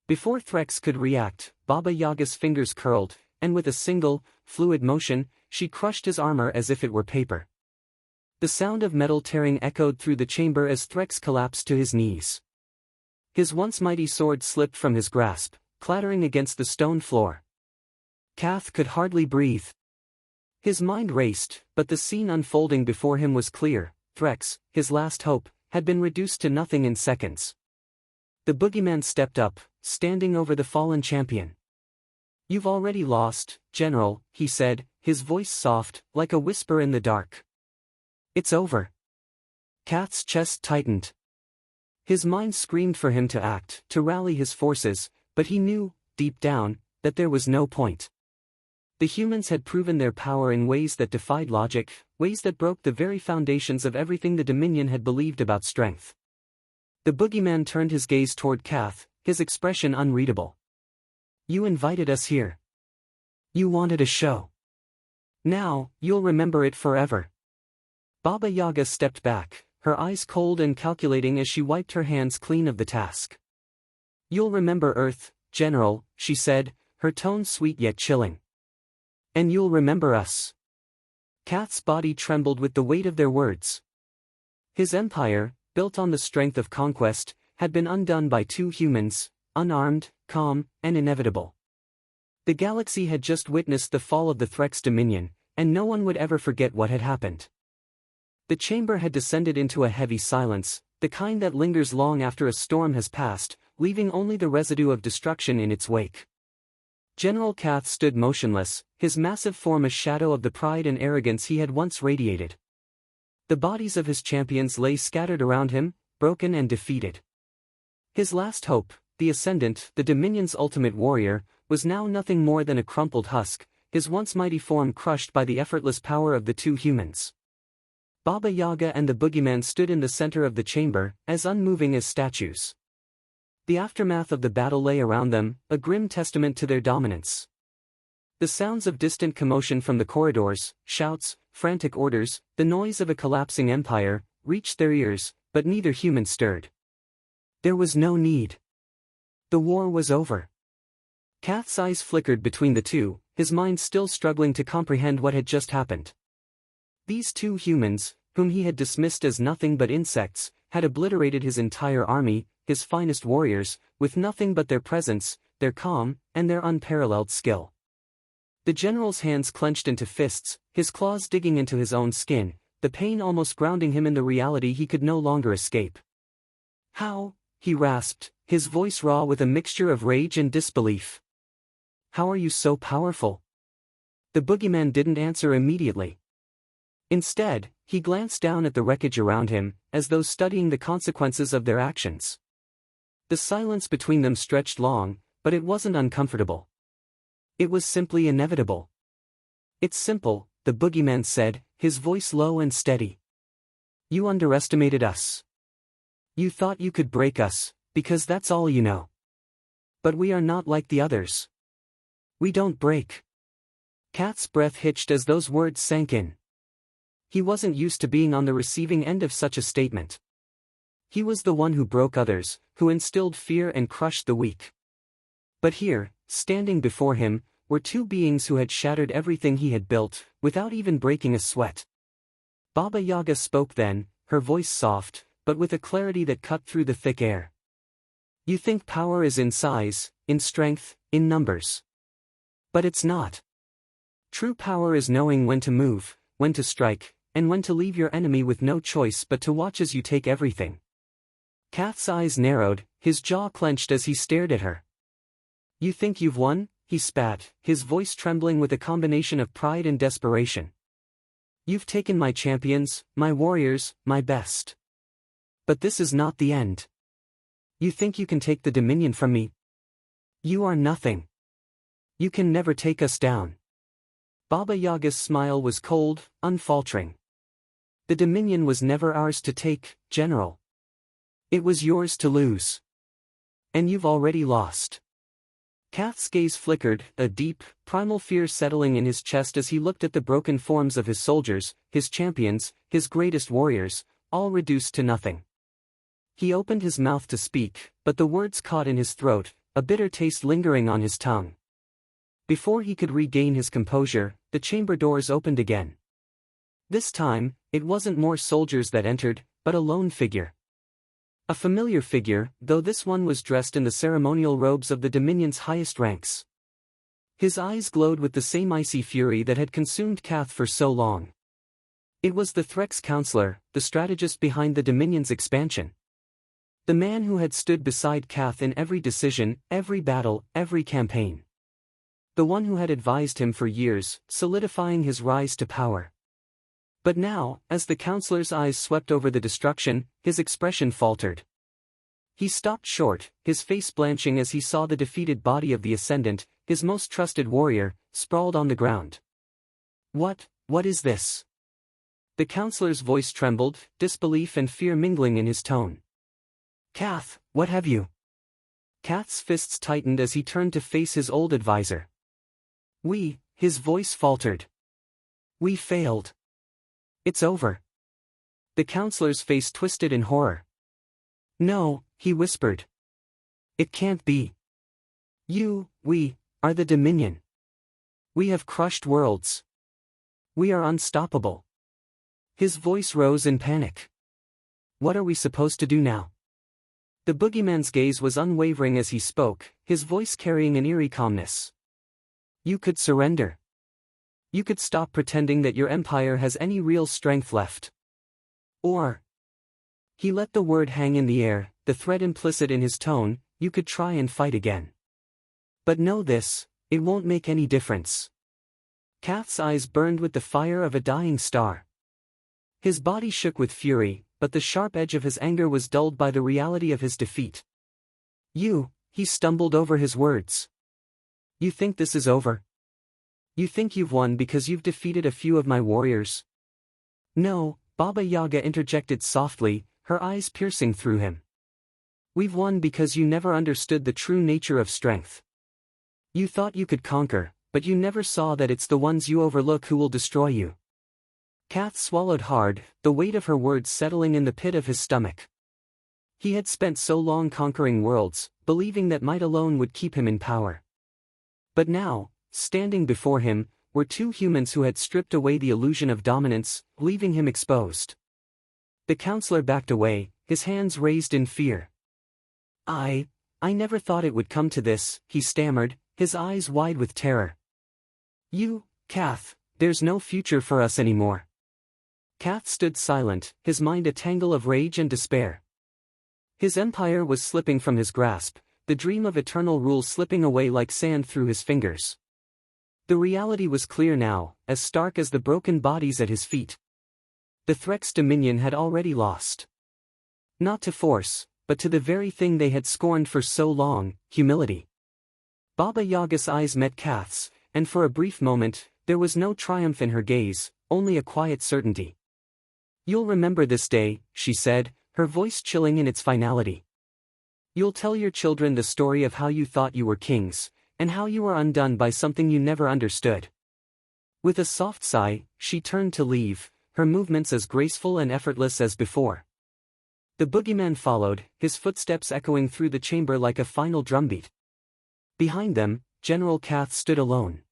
Before Threx could react, Baba Yaga's fingers curled, and with a single, fluid motion, she crushed his armor as if it were paper. The sound of metal tearing echoed through the chamber as Threx collapsed to his knees. His once mighty sword slipped from his grasp, clattering against the stone floor. Kath could hardly breathe. His mind raced, but the scene unfolding before him was clear. Threx, his last hope, had been reduced to nothing in seconds. The Boogeyman stepped up, standing over the fallen champion. You've already lost, General, he said, his voice soft, like a whisper in the dark. It's over. Kath's chest tightened. His mind screamed for him to act, to rally his forces, but he knew, deep down, that there was no point. The humans had proven their power in ways that defied logic, ways that broke the very foundations of everything the Dominion had believed about strength. The boogeyman turned his gaze toward Kath, his expression unreadable. You invited us here. You wanted a show. Now, you'll remember it forever. Baba Yaga stepped back, her eyes cold and calculating as she wiped her hands clean of the task. You'll remember Earth, General, she said, her tone sweet yet chilling. And you'll remember us. Kath's body trembled with the weight of their words. His empire, built on the strength of conquest, had been undone by two humans, unarmed, calm, and inevitable. The galaxy had just witnessed the fall of the Threx dominion, and no one would ever forget what had happened. The chamber had descended into a heavy silence, the kind that lingers long after a storm has passed, leaving only the residue of destruction in its wake. General Kath stood motionless, his massive form a shadow of the pride and arrogance he had once radiated. The bodies of his champions lay scattered around him, broken and defeated. His last hope, the Ascendant, the Dominion's ultimate warrior, was now nothing more than a crumpled husk, his once mighty form crushed by the effortless power of the two humans. Baba Yaga and the boogeyman stood in the center of the chamber, as unmoving as statues. The aftermath of the battle lay around them, a grim testament to their dominance. The sounds of distant commotion from the corridors, shouts, frantic orders, the noise of a collapsing empire, reached their ears, but neither human stirred. There was no need. The war was over. Kath's eyes flickered between the two, his mind still struggling to comprehend what had just happened. These two humans, whom he had dismissed as nothing but insects, had obliterated his entire army, his finest warriors, with nothing but their presence, their calm, and their unparalleled skill. The general's hands clenched into fists, his claws digging into his own skin, the pain almost grounding him in the reality he could no longer escape. How? He rasped, his voice raw with a mixture of rage and disbelief. How are you so powerful? The boogeyman didn't answer immediately. Instead, he glanced down at the wreckage around him, as though studying the consequences of their actions. The silence between them stretched long, but it wasn't uncomfortable. It was simply inevitable. It's simple, the boogeyman said, his voice low and steady. You underestimated us. You thought you could break us, because that's all you know. But we are not like the others. We don't break. Kath's breath hitched as those words sank in. He wasn't used to being on the receiving end of such a statement. He was the one who broke others, who instilled fear and crushed the weak. But here, standing before him, were two beings who had shattered everything he had built, without even breaking a sweat. Baba Yaga spoke then, her voice soft, but with a clarity that cut through the thick air. You think power is in size, in strength, in numbers. But it's not. True power is knowing when to move, when to strike, and when to leave your enemy with no choice but to watch as you take everything. Kath's eyes narrowed, his jaw clenched as he stared at her. You think you've won? He spat, his voice trembling with a combination of pride and desperation. You've taken my champions, my warriors, my best. But this is not the end. You think you can take the dominion from me? You are nothing. You can never take us down. Baba Yaga's smile was cold, unfaltering. The dominion was never ours to take, General. It was yours to lose. And you've already lost. Kath's gaze flickered, a deep, primal fear settling in his chest as he looked at the broken forms of his soldiers, his champions, his greatest warriors, all reduced to nothing. He opened his mouth to speak, but the words caught in his throat, a bitter taste lingering on his tongue. Before he could regain his composure, the chamber doors opened again. This time, it wasn't more soldiers that entered, but a lone figure. A familiar figure, though this one was dressed in the ceremonial robes of the Dominion's highest ranks. His eyes glowed with the same icy fury that had consumed Kath for so long. It was the Threx counselor, the strategist behind the Dominion's expansion. The man who had stood beside Kath in every decision, every battle, every campaign. The one who had advised him for years, solidifying his rise to power. But now, as the counselor's eyes swept over the destruction, his expression faltered. He stopped short, his face blanching as he saw the defeated body of the Ascendant, his most trusted warrior, sprawled on the ground. What is this? The counselor's voice trembled, disbelief and fear mingling in his tone. Kath, what have you? Kath's fists tightened as he turned to face his old advisor. His voice faltered. We failed. It's over. The counselor's face twisted in horror. No, he whispered. It can't be. We are the Dominion. We have crushed worlds. We are unstoppable. His voice rose in panic. What are we supposed to do now? The boogeyman's gaze was unwavering as he spoke, his voice carrying an eerie calmness. You could surrender. You could stop pretending that your empire has any real strength left. Or. He let the word hang in the air, the threat implicit in his tone, you could try and fight again. But know this, it won't make any difference. Kath's eyes burned with the fire of a dying star. His body shook with fury, but the sharp edge of his anger was dulled by the reality of his defeat. He stumbled over his words. You think this is over? You think you've won because you've defeated a few of my warriors? No, Baba Yaga interjected softly, her eyes piercing through him. We've won because you never understood the true nature of strength. You thought you could conquer, but you never saw that it's the ones you overlook who will destroy you. Kath swallowed hard, the weight of her words settling in the pit of his stomach. He had spent so long conquering worlds, believing that might alone would keep him in power. But now, standing before him, were two humans who had stripped away the illusion of dominance, leaving him exposed. The counselor backed away, his hands raised in fear. I never thought it would come to this, he stammered, his eyes wide with terror. Kath, there's no future for us anymore. Kath stood silent, his mind a tangle of rage and despair. His empire was slipping from his grasp, the dream of eternal rule slipping away like sand through his fingers. The reality was clear now, as stark as the broken bodies at his feet. The Threx Dominion had already lost. Not to force, but to the very thing they had scorned for so long, humility. Baba Yaga's eyes met Kath's, and for a brief moment, there was no triumph in her gaze, only a quiet certainty. You'll remember this day, she said, her voice chilling in its finality. You'll tell your children the story of how you thought you were kings, and how you were undone by something you never understood. With a soft sigh, she turned to leave, her movements as graceful and effortless as before. The boogeyman followed, his footsteps echoing through the chamber like a final drumbeat. Behind them, General Kath stood alone.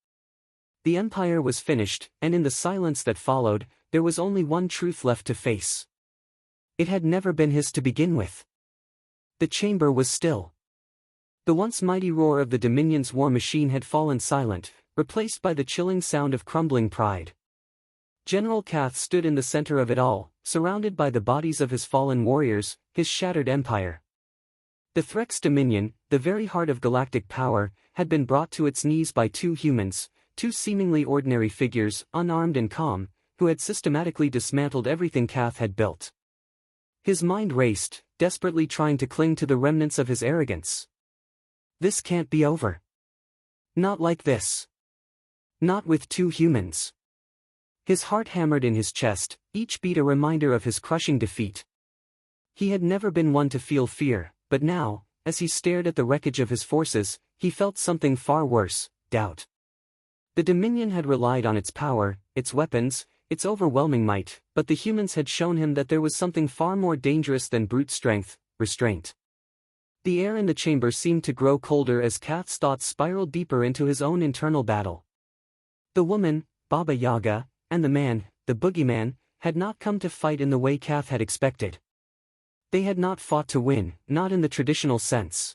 The empire was finished, and in the silence that followed, there was only one truth left to face. It had never been his to begin with. The chamber was still. The once mighty roar of the Dominion's war machine had fallen silent, replaced by the chilling sound of crumbling pride. General Kath stood in the center of it all, surrounded by the bodies of his fallen warriors, his shattered empire. The Threx Dominion, the very heart of galactic power, had been brought to its knees by two humans, two seemingly ordinary figures, unarmed and calm, who had systematically dismantled everything Kath had built. His mind raced, desperately trying to cling to the remnants of his arrogance. This can't be over. Not like this. Not with two humans. His heart hammered in his chest, each beat a reminder of his crushing defeat. He had never been one to feel fear, but now, as he stared at the wreckage of his forces, he felt something far worse, doubt. The Dominion had relied on its power, its weapons, its overwhelming might, but the humans had shown him that there was something far more dangerous than brute strength, restraint. The air in the chamber seemed to grow colder as Kath's thoughts spiraled deeper into his own internal battle. The woman, Baba Yaga, and the man, the boogeyman, had not come to fight in the way Kath had expected. They had not fought to win, not in the traditional sense.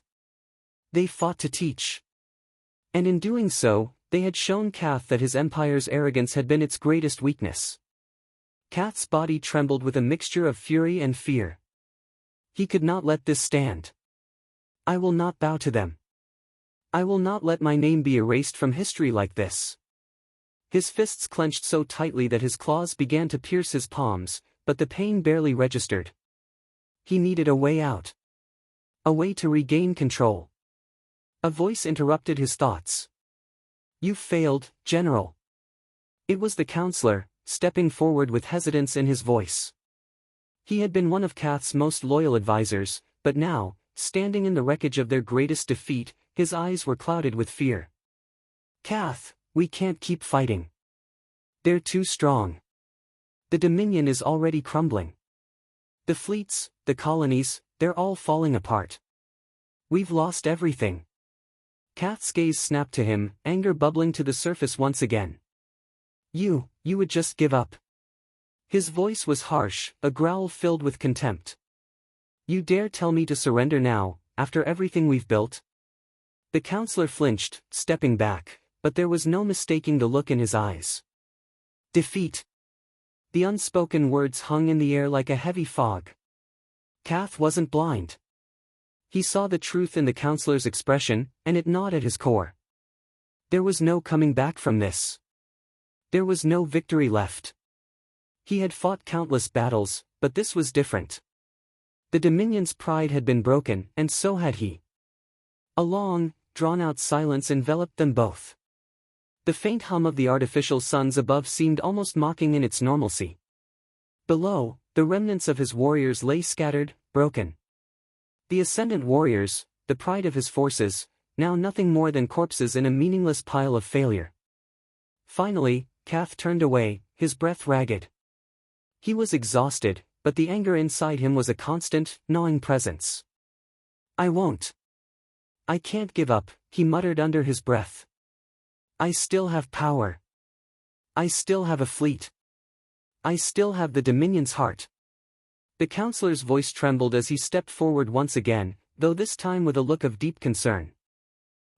They fought to teach. And in doing so, they had shown Kath that his empire's arrogance had been its greatest weakness. Kath's body trembled with a mixture of fury and fear. He could not let this stand. I will not bow to them. I will not let my name be erased from history like this. His fists clenched so tightly that his claws began to pierce his palms, but the pain barely registered. He needed a way out. A way to regain control. A voice interrupted his thoughts. You failed, General. It was the counselor, stepping forward with hesitance in his voice. He had been one of Kath's most loyal advisors, but now, standing in the wreckage of their greatest defeat, his eyes were clouded with fear. Kath, we can't keep fighting. They're too strong. The Dominion is already crumbling. The fleets, the colonies, they're all falling apart. We've lost everything. Kath's gaze snapped to him, anger bubbling to the surface once again. You would just give up. His voice was harsh, a growl filled with contempt. You dare tell me to surrender now, after everything we've built? The counselor flinched, stepping back, but there was no mistaking the look in his eyes. Defeat. The unspoken words hung in the air like a heavy fog. Kath wasn't blind. He saw the truth in the counselor's expression, and it gnawed at his core. There was no coming back from this. There was no victory left. He had fought countless battles, but this was different. The Dominion's pride had been broken, and so had he. A long, drawn-out silence enveloped them both. The faint hum of the artificial suns above seemed almost mocking in its normalcy. Below, the remnants of his warriors lay scattered, broken. The Ascendant warriors, the pride of his forces, now nothing more than corpses in a meaningless pile of failure. Finally, Kath turned away, his breath ragged. He was exhausted, but the anger inside him was a constant, gnawing presence. I won't. I can't give up, he muttered under his breath. I still have power. I still have a fleet. I still have the Dominion's heart. The counselor's voice trembled as he stepped forward once again, though this time with a look of deep concern.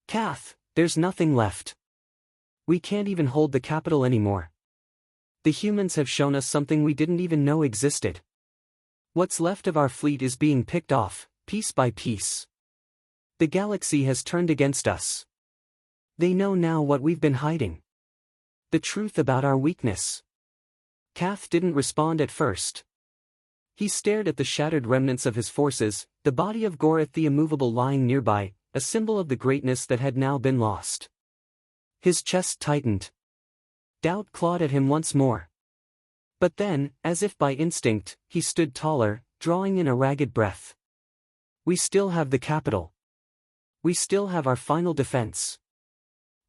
Kath, there's nothing left. We can't even hold the capital anymore. The humans have shown us something we didn't even know existed. What's left of our fleet is being picked off, piece by piece. The galaxy has turned against us. They know now what we've been hiding. The truth about our weakness. Kath didn't respond at first. He stared at the shattered remnants of his forces, the body of Goreth the immovable lying nearby, a symbol of the greatness that had now been lost. His chest tightened. Doubt clawed at him once more. But then, as if by instinct, he stood taller, drawing in a ragged breath. We still have the capital. We still have our final defense.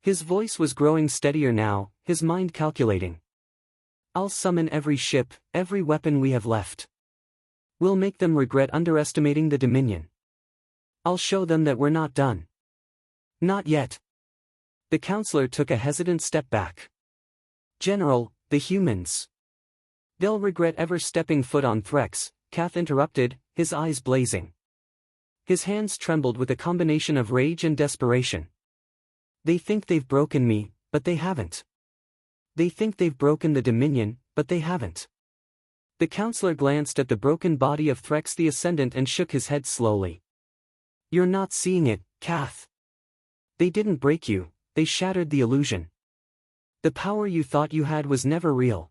His voice was growing steadier now, his mind calculating. I'll summon every ship, every weapon we have left. We'll make them regret underestimating the Dominion. I'll show them that we're not done. Not yet. The counselor took a hesitant step back. General, the humans. They'll regret ever stepping foot on Threx, Kath interrupted, his eyes blazing. His hands trembled with a combination of rage and desperation. They think they've broken me, but they haven't. They think they've broken the Dominion, but they haven't. The counselor glanced at the broken body of Threx the Ascendant and shook his head slowly. You're not seeing it, Kath. They didn't break you, they shattered the illusion. The power you thought you had was never real.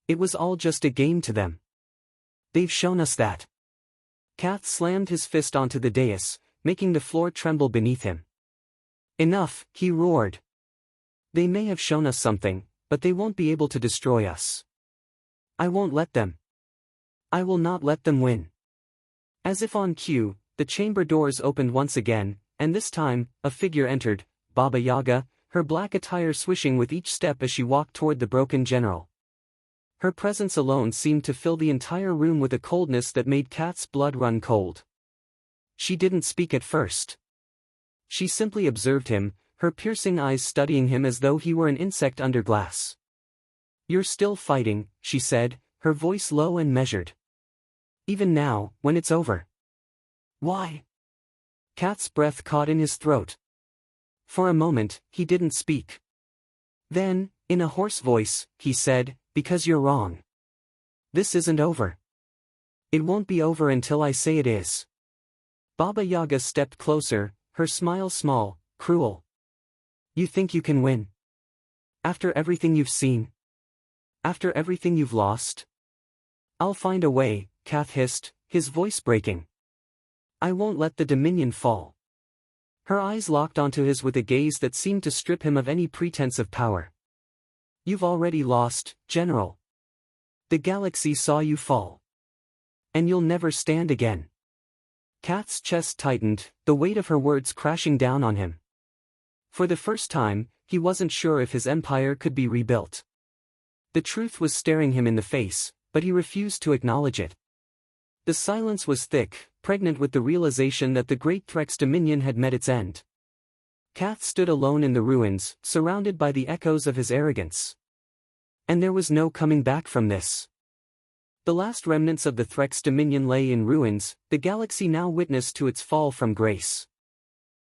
It was all just a game to them. They've shown us that. Kath slammed his fist onto the dais, making the floor tremble beneath him. Enough, he roared. They may have shown us something, but they won't be able to destroy us. I won't let them. I will not let them win. As if on cue, the chamber doors opened once again, and this time, a figure entered, Baba Yaga, her black attire swishing with each step as she walked toward the broken general. Her presence alone seemed to fill the entire room with a coldness that made Kath's blood run cold. She didn't speak at first. She simply observed him, her piercing eyes studying him as though he were an insect under glass. You're still fighting, she said, her voice low and measured. Even now, when it's over. Why? Kath's breath caught in his throat. For a moment, he didn't speak. Then, in a hoarse voice, he said, because you're wrong. This isn't over. It won't be over until I say it is. Baba Yaga stepped closer, her smile small, cruel. You think you can win? After everything you've seen? After everything you've lost? I'll find a way, Kath hissed, his voice breaking. I won't let the Dominion fall. Her eyes locked onto his with a gaze that seemed to strip him of any pretense of power. You've already lost, General. The galaxy saw you fall. And you'll never stand again. Kath's chest tightened, the weight of her words crashing down on him. For the first time, he wasn't sure if his empire could be rebuilt. The truth was staring him in the face, but he refused to acknowledge it. The silence was thick, pregnant with the realization that the great Threk's dominion had met its end. Kath stood alone in the ruins, surrounded by the echoes of his arrogance. And there was no coming back from this. The last remnants of the Threk's dominion lay in ruins, the galaxy now witness to its fall from grace.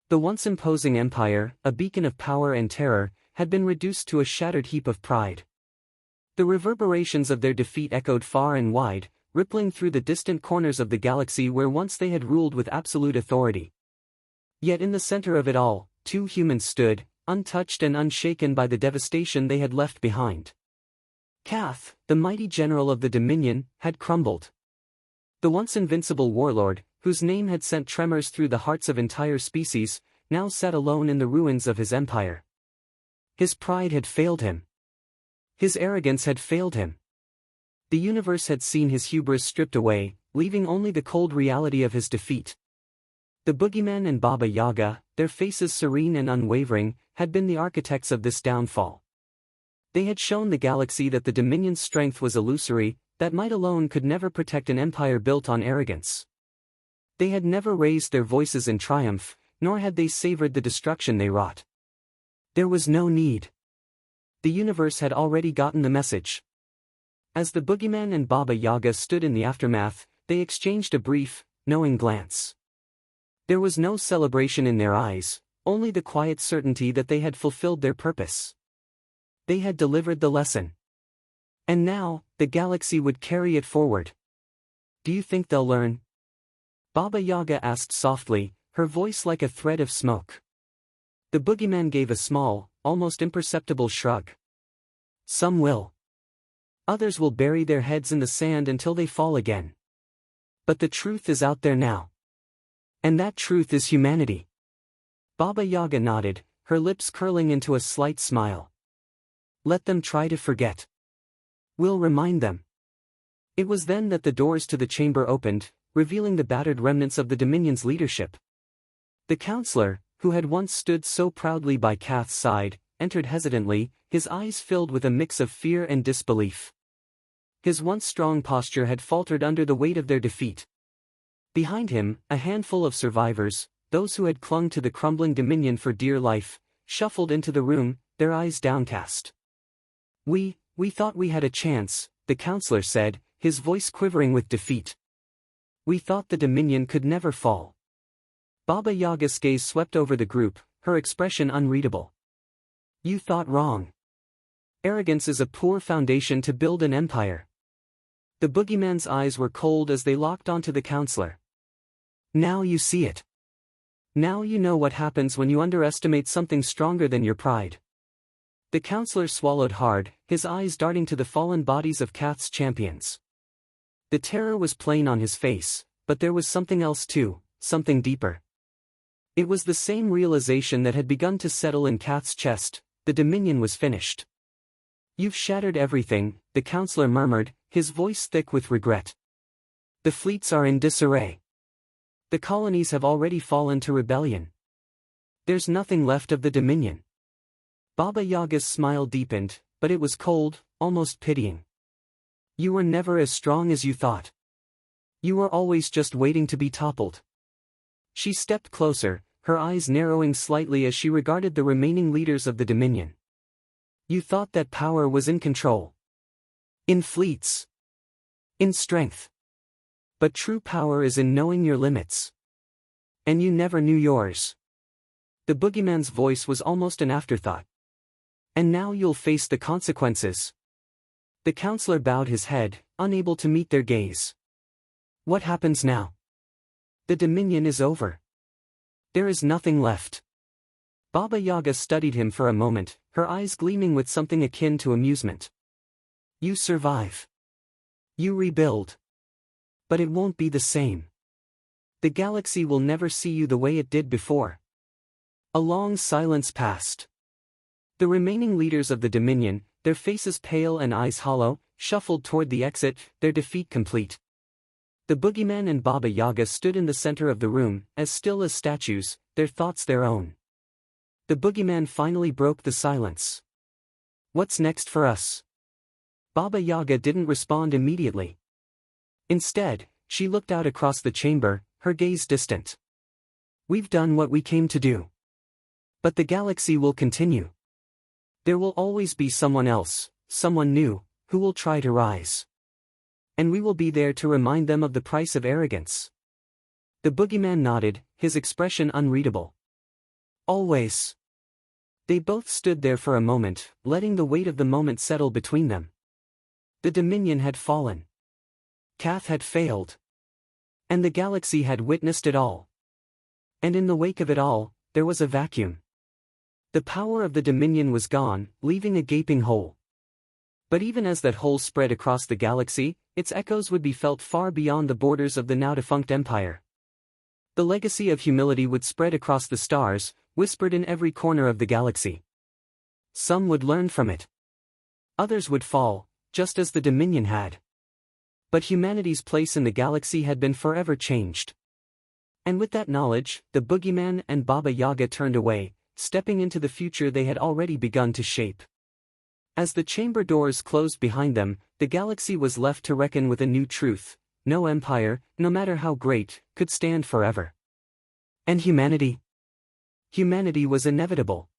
The once imposing empire, a beacon of power and terror, had been reduced to a shattered heap of pride. The reverberations of their defeat echoed far and wide, rippling through the distant corners of the galaxy where once they had ruled with absolute authority. Yet in the center of it all, two humans stood, untouched and unshaken by the devastation they had left behind. Kath, the mighty general of the Dominion, had crumbled. The once invincible warlord, whose name had sent tremors through the hearts of entire species, now sat alone in the ruins of his empire. His pride had failed him. His arrogance had failed him. The universe had seen his hubris stripped away, leaving only the cold reality of his defeat. The Boogeyman and Baba Yaga, their faces serene and unwavering, had been the architects of this downfall. They had shown the galaxy that the Dominion's strength was illusory, that might alone could never protect an empire built on arrogance. They had never raised their voices in triumph, nor had they savored the destruction they wrought. There was no need. The universe had already gotten the message. As the Boogeyman and Baba Yaga stood in the aftermath, they exchanged a brief, knowing glance. There was no celebration in their eyes, only the quiet certainty that they had fulfilled their purpose. They had delivered the lesson. And now, the galaxy would carry it forward. Do you think they'll learn? Baba Yaga asked softly, her voice like a thread of smoke. The Boogeyman gave a small, almost imperceptible shrug. Some will. Others will bury their heads in the sand until they fall again. But the truth is out there now. And that truth is humanity. Baba Yaga nodded, her lips curling into a slight smile. Let them try to forget. We'll remind them. It was then that the doors to the chamber opened, revealing the battered remnants of the Dominion's leadership. The counselor, who had once stood so proudly by Kath's side, entered hesitantly, his eyes filled with a mix of fear and disbelief. His once strong posture had faltered under the weight of their defeat. Behind him, a handful of survivors, those who had clung to the crumbling Dominion for dear life, shuffled into the room, their eyes downcast. We thought we had a chance, the counselor said, his voice quivering with defeat. We thought the Dominion could never fall. Baba Yaga's gaze swept over the group, her expression unreadable. You thought wrong. Arrogance is a poor foundation to build an empire. The Boogeyman's eyes were cold as they locked onto the counselor. Now you see it. Now you know what happens when you underestimate something stronger than your pride. The counselor swallowed hard, his eyes darting to the fallen bodies of Kath's champions. The terror was plain on his face, but there was something else too, something deeper. It was the same realization that had begun to settle in Kath's chest: the Dominion was finished. You've shattered everything, the counselor murmured, his voice thick with regret. The fleets are in disarray. The colonies have already fallen to rebellion. There's nothing left of the Dominion. Baba Yaga's smile deepened, but it was cold, almost pitying. You were never as strong as you thought. You were always just waiting to be toppled. She stepped closer, her eyes narrowing slightly as she regarded the remaining leaders of the Dominion. You thought that power was in control. In fleets. In strength. But true power is in knowing your limits. And you never knew yours. The Boogeyman's voice was almost an afterthought. And now you'll face the consequences. The counselor bowed his head, unable to meet their gaze. What happens now? The Dominion is over. There is nothing left. Baba Yaga studied him for a moment, her eyes gleaming with something akin to amusement. You survive. You rebuild. But it won't be the same. The galaxy will never see you the way it did before. A long silence passed. The remaining leaders of the Dominion, their faces pale and eyes hollow, shuffled toward the exit, their defeat complete. The Boogeyman and Baba Yaga stood in the center of the room, as still as statues, their thoughts their own. The Boogeyman finally broke the silence. "What's next for us?" Baba Yaga didn't respond immediately. Instead, she looked out across the chamber, her gaze distant. "We've done what we came to do. But the galaxy will continue. There will always be someone else, someone new, who will try to rise. And we will be there to remind them of the price of arrogance." The Boogeyman nodded, his expression unreadable. "Always." They both stood there for a moment, letting the weight of the moment settle between them. The Dominion had fallen. Kath had failed. And the galaxy had witnessed it all. And in the wake of it all, there was a vacuum. The power of the Dominion was gone, leaving a gaping hole. But even as that hole spread across the galaxy, its echoes would be felt far beyond the borders of the now-defunct empire. The legacy of humility would spread across the stars, whispered in every corner of the galaxy. Some would learn from it. Others would fall, just as the Dominion had. But humanity's place in the galaxy had been forever changed. And with that knowledge, the Boogeyman and Baba Yaga turned away, stepping into the future they had already begun to shape. As the chamber doors closed behind them, the galaxy was left to reckon with a new truth: no empire, no matter how great, could stand forever. And humanity? Humanity was inevitable.